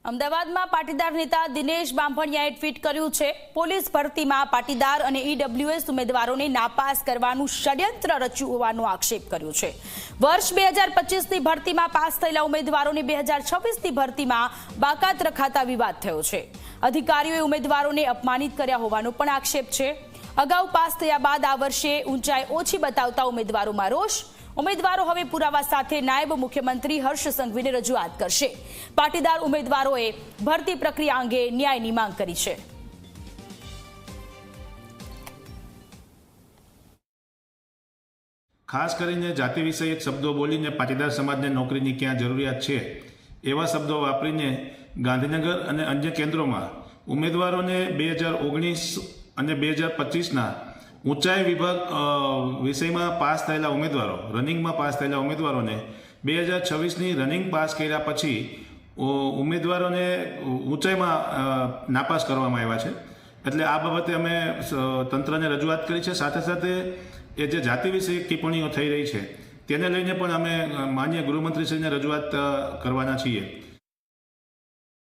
અમદાવાદમાં પાટીદાર નેતા દિનેશ બાંભણિયાએ ટ્વીટ કર્યું છે, પોલીસ ભરતીમાં પાટીદાર અને ઈડબ્લ્યુએસ ઉમેદવારોને નાપાસ કરવાનું ષડયંત્ર રચ્યું હોવાનો આક્ષેપ કર્યો છે। વર્ષ 2025ની ભરતીમાં પાસ થયેલા ઉમેદવારોને 2026ની ભરતીમાં બાકાત રખાતા વિવાદ થયો છે। અધિકારીઓએ ઉમેદવારોને અપમાનિત કર્યા હોવાનો પણ આક્ષેપ છે। અગાઉ પાસ થયા બાદ આ વર્ષે ઊંચાઈ ઓછી બતાવતા ઉમેદવારોમાં રોષ। ઉમેદવારો હવે પુરાવા સાથે નાયબ મુખ્યમંત્રી હર્ષ સંઘવીને રજૂઆત કરશે। પાટીદાર ઉમેદવારોએ ભરતી પ્રક્રિયા અંગે ન્યાયની માંગ કરી છે। ખાસ કરીને જાતિ વિષયક શબ્દો બોલીને પાટીદાર સમાજને નોકરીની ક્યાં જરૂરિયાત છે એવા શબ્દો વાપરીને ગાંધીનગર અને અન્ય કેન્દ્રોમાં ઉમેદવારોને 2019 અને 2025ના ઊંચાઈ વિભાગ વિષયમાં પાસ થયેલા ઉમેદવારો, રનિંગમાં પાસ થયેલા ઉમેદવારોને 2026ની રનિંગ પાસ કર્યા પછી ઉમેદવારોને ઊંચાઈમાં નાપાસ કરવામાં આવ્યા છે। એટલે આ બાબતે અમે તંત્રને રજૂઆત કરી છે। સાથે સાથે એ જે જાતિ વિષયક ટિપ્પણીઓ થઈ રહી છે તેને લઈને પણ અમે માનનીય ગૃહમંત્રીશ્રીને રજૂઆત કરવાના છીએ।